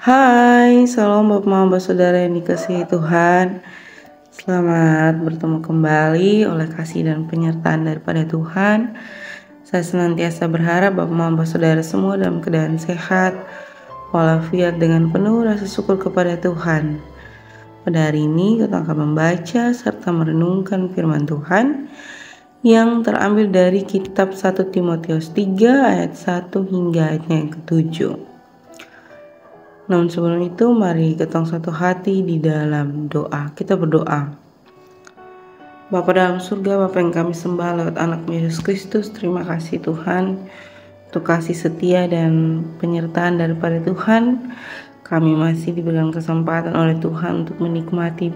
Hai, salam Bapak Mama Saudara yang dikasihi Tuhan. Selamat bertemu kembali oleh kasih dan penyertaan daripada Tuhan. Saya senantiasa berharap Bapak Mama Saudara semua dalam keadaan sehat, walafiat dengan penuh rasa syukur kepada Tuhan. Pada hari ini kita akan membaca serta merenungkan firman Tuhan yang terambil dari kitab 1 Timotius 3 ayat 1 hingga ayatnya yang ke-7. Namun sebelum itu mari kita satu hati di dalam doa. Kita berdoa. Bapa dalam surga, Bapa yang kami sembah lewat anak Yesus Kristus, terima kasih Tuhan untuk kasih setia dan penyertaan daripada Tuhan. Kami masih diberikan kesempatan oleh Tuhan untuk menikmati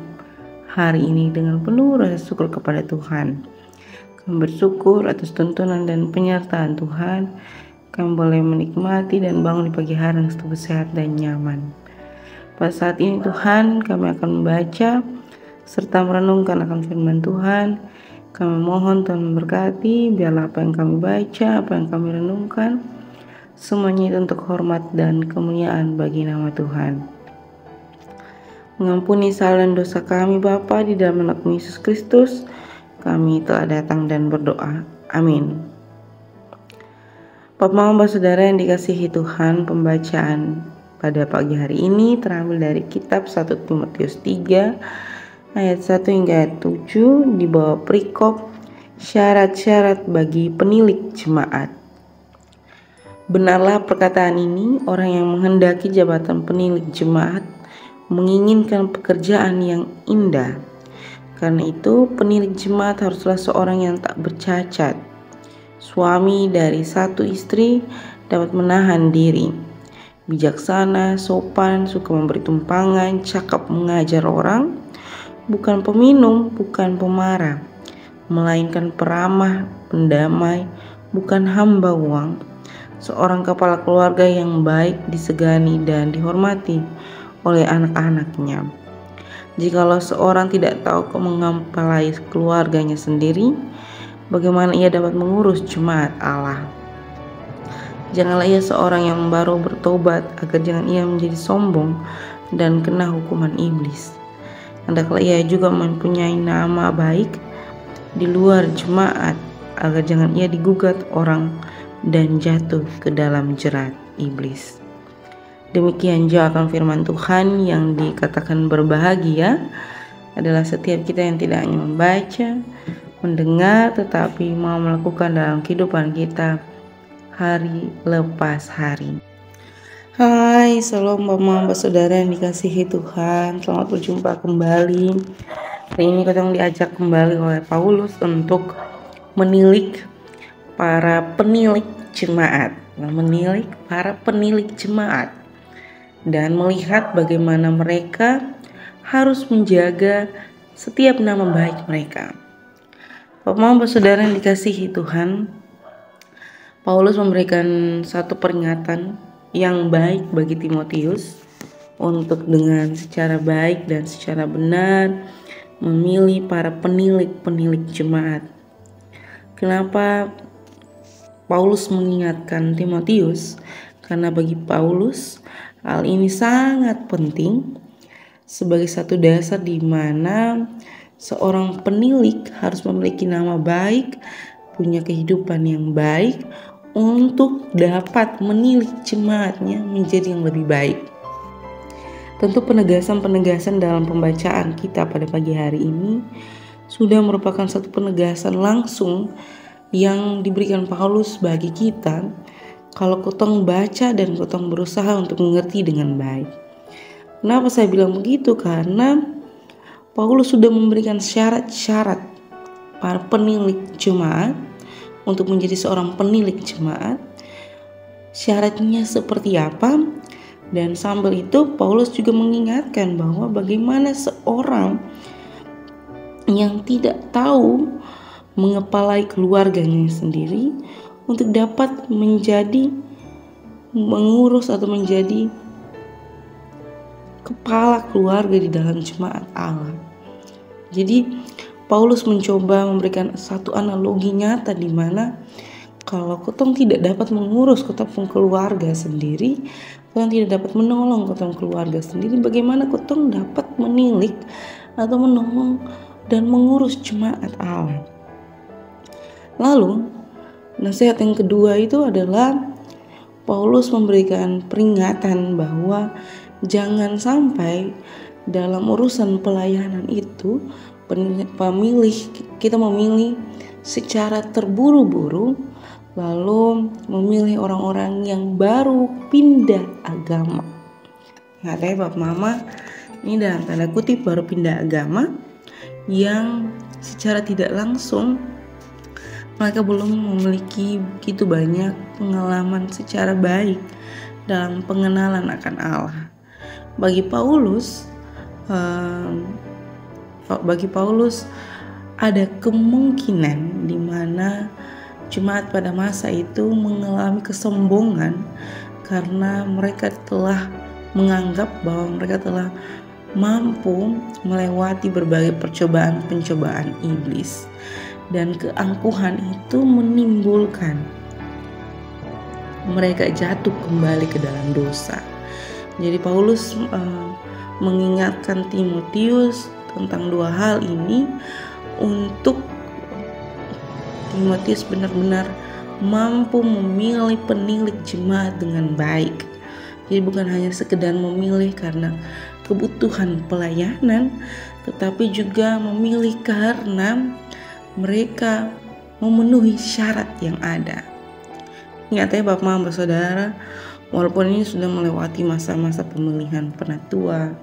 hari ini dengan penuh rasa syukur kepada Tuhan. Kami bersyukur atas tuntunan dan penyertaan Tuhan. Kami boleh menikmati dan bangun di pagi hari yang selalu sehat dan nyaman. Pada saat ini Tuhan, kami akan membaca serta merenungkan akan firman Tuhan. Kami mohon Tuhan memberkati, biarlah apa yang kami baca, apa yang kami renungkan, semuanya itu untuk hormat dan kemuliaan bagi nama Tuhan. Mengampuni salah dan dosa kami Bapa di dalam nama Yesus Kristus. Kami telah datang dan berdoa. Amin. Bapak Mama Saudara yang dikasihi Tuhan, pembacaan pada pagi hari ini terambil dari kitab 1 Timotius 3 ayat 1 hingga ayat 7 di bawah perikop syarat-syarat bagi penilik jemaat. Benarlah perkataan ini, orang yang menghendaki jabatan penilik jemaat menginginkan pekerjaan yang indah. Karena itu penilik jemaat haruslah seorang yang tak bercacat, suami dari satu istri, dapat menahan diri, bijaksana, sopan, suka memberi tumpangan, cakap mengajar orang, bukan peminum, bukan pemarah, melainkan peramah, pendamai, bukan hamba uang, seorang kepala keluarga yang baik, disegani dan dihormati oleh anak-anaknya. Jikalau seorang tidak tahu mengempalai keluarganya sendiri, bagaimana ia dapat mengurus jemaat Allah? Janganlah ia seorang yang baru bertobat, agar jangan ia menjadi sombong dan kena hukuman iblis. Hendaklah ia juga mempunyai nama baik di luar jemaat, agar jangan ia digugat orang dan jatuh ke dalam jerat iblis. Demikian juga akan firman Tuhan yang dikatakan berbahagia adalah setiap kita yang tidak hanya membaca, mendengar, tetapi mau melakukan dalam kehidupan kita hari lepas hari. Hai, salam Bapak Saudara yang dikasihi Tuhan. Selamat berjumpa kembali. Hari ini kita diajak kembali oleh Paulus untuk menilik para penilik jemaat, dan melihat bagaimana mereka harus menjaga setiap nama baik mereka. Bapak Saudara yang dikasihi Tuhan, Paulus memberikan satu peringatan yang baik bagi Timotius untuk dengan secara baik dan secara benar memilih para penilik jemaat. Kenapa Paulus mengingatkan Timotius? Karena bagi Paulus hal ini sangat penting sebagai satu dasar di mana seorang penilik harus memiliki nama baik, punya kehidupan yang baik untuk dapat menilik jemaatnya menjadi yang lebih baik. Tentu penegasan dalam pembacaan kita pada pagi hari ini sudah merupakan satu penegasan langsung yang diberikan Paulus bagi kita kalau kotong baca dan kotong berusaha untuk mengerti dengan baik. Kenapa saya bilang begitu? Karena Paulus sudah memberikan syarat-syarat para penilik jemaat untuk menjadi seorang penilik jemaat. Syaratnya seperti apa? Dan sambil itu Paulus juga mengingatkan bahwa bagaimana seorang yang tidak tahu mengepalai keluarganya sendiri untuk dapat mengurus atau menjadi kepala keluarga di dalam jemaat Allah. Jadi Paulus mencoba memberikan satu analogi nyata di mana kalau kotong tidak dapat mengurus kotong keluarga sendiri, Kotong tidak dapat menolong kotong keluarga sendiri, bagaimana kotong dapat menilik atau menolong dan mengurus jemaat Allah. Lalu nasihat yang kedua itu adalah Paulus memberikan peringatan bahwa jangan sampai dalam urusan pelayanan itu kita memilih secara terburu-buru, lalu memilih orang-orang yang baru pindah agama. Katanya Bapak Mama, ini dalam tanda kutip baru pindah agama, yang secara tidak langsung mereka belum memiliki begitu banyak pengalaman secara baik dalam pengenalan akan Allah. Bagi Paulus ada kemungkinan di mana jemaat pada masa itu mengalami kesombongan karena mereka telah menganggap bahwa mereka telah mampu melewati berbagai pencobaan iblis, dan keangkuhan itu menimbulkan mereka jatuh kembali ke dalam dosa. Jadi Paulus mengingatkan Timotius tentang dua hal ini untuk Timotius benar-benar mampu memilih penilik jemaat dengan baik. Jadi bukan hanya sekedar memilih karena kebutuhan pelayanan, tetapi juga memilih karena mereka memenuhi syarat yang ada. Ingat ya Bapak Mama Saudara, walaupun ini sudah melewati masa-masa pemilihan penatua,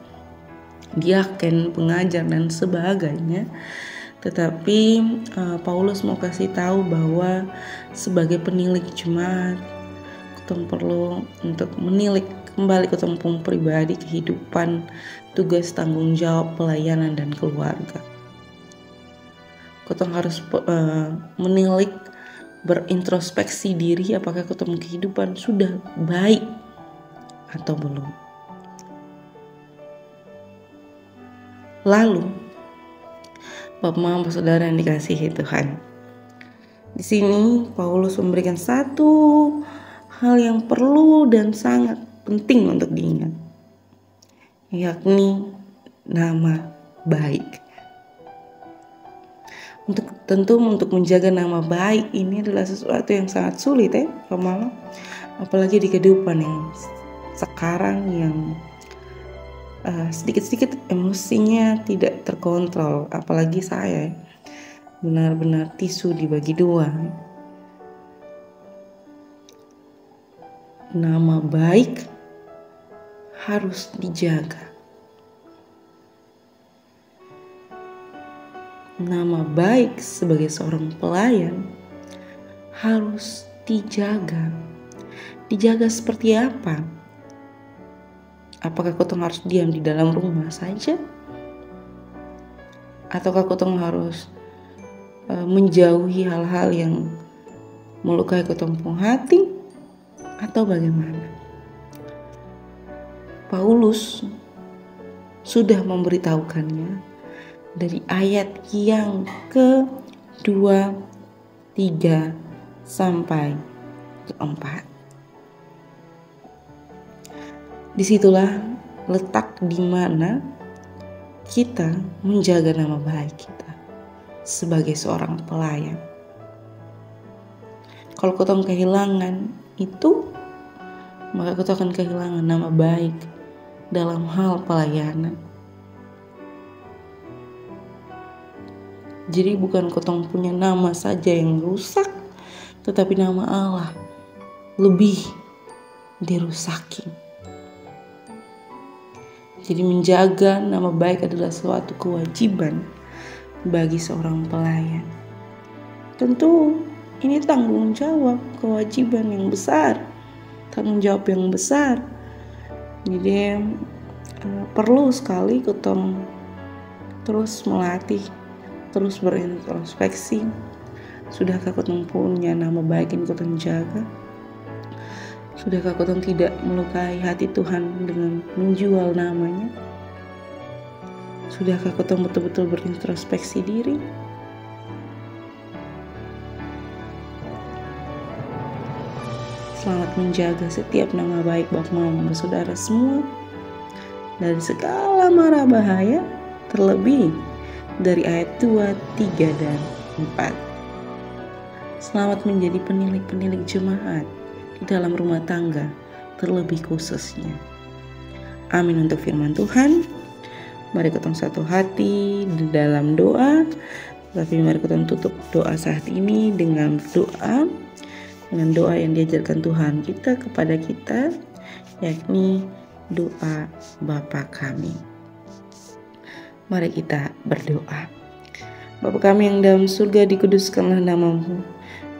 diaken, pengajar dan sebagainya, tetapi Paulus mau kasih tahu bahwa sebagai penilik jemaat, kita perlu untuk menilik kembali ke tempat pribadi, kehidupan, tugas, tanggung jawab, pelayanan dan keluarga. Kita harus menilik, berintrospeksi diri, apakah kita kehidupan sudah baik atau belum. Lalu Bapak Mama Saudara yang dikasihi Tuhan, di sini Paulus memberikan satu hal yang perlu dan sangat penting untuk diingat, yakni nama baik. Tentu untuk menjaga nama baik ini adalah sesuatu yang sangat sulit ya Bapak Mama, apalagi di kehidupan yang sekarang yang sedikit-sedikit emosinya tidak terkontrol, apalagi saya benar-benar tisu dibagi dua. Nama baik harus dijaga. Nama baik sebagai seorang pelayan harus dijaga. Dijaga seperti apa? Apakah kotong harus diam di dalam rumah saja? Ataukah kotong harus menjauhi hal-hal yang melukai kotong pung hati? Atau bagaimana? Paulus sudah memberitahukannya dari ayat yang ke-2, 3 sampai ke-4. Disitulah letak di mana kita menjaga nama baik kita sebagai seorang pelayan. Kalau kita kehilangan itu, maka kita akan kehilangan nama baik dalam hal pelayanan. Jadi bukan kotong punya nama saja yang rusak, tetapi nama Allah lebih dirusakin. Jadi menjaga nama baik adalah suatu kewajiban bagi seorang pelayan. Tentu ini tanggung jawab, kewajiban yang besar, tanggung jawab yang besar. Jadi perlu sekali kotong terus melatih, terus berintrospeksi. Sudahkah kotong punya nama baik yang kotong jaga? Sudahkah kotong tidak melukai hati Tuhan dengan menjual namanya? Sudahkah kotong betul-betul berintrospeksi diri? selamat menjaga setiap nama baik Bapak Mama Saudara semua dari segala mara bahaya, terlebih dari ayat 2, 3, dan 4. Selamat menjadi penilik-penilik jemaat di dalam rumah tangga, terlebih khususnya. Amin untuk firman Tuhan. Mari kita satu hati di dalam doa. Tapi mari kita tutup doa saat ini dengan doa yang diajarkan Tuhan kita kepada kita, yakni doa Bapa kami. Mari kita berdoa. Bapa kami yang dalam surga, dikuduskanlah nama-Mu.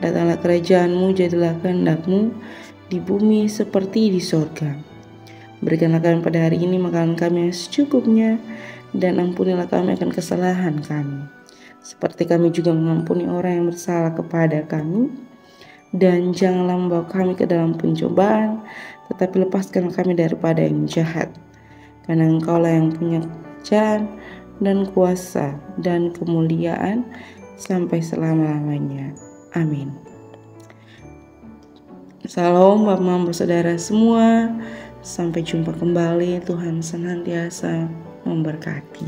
Datanglah kerajaan-Mu, jadilah kehendak-Mu di bumi seperti di surga. Berikanlah kami pada hari ini makanan kami yang secukupnya, dan ampunilah kami akan kesalahan kami, seperti kami juga mengampuni orang yang bersalah kepada kami. Dan janganlah membawa kami ke dalam pencobaan, tetapi lepaskan kami daripada yang jahat. Karena Engkaulah yang punya kerajaan dan kuasa dan kemuliaan sampai selama-lamanya. Amin. Salam Bapak Mama Saudara semua. Sampai jumpa kembali. Tuhan senantiasa memberkati.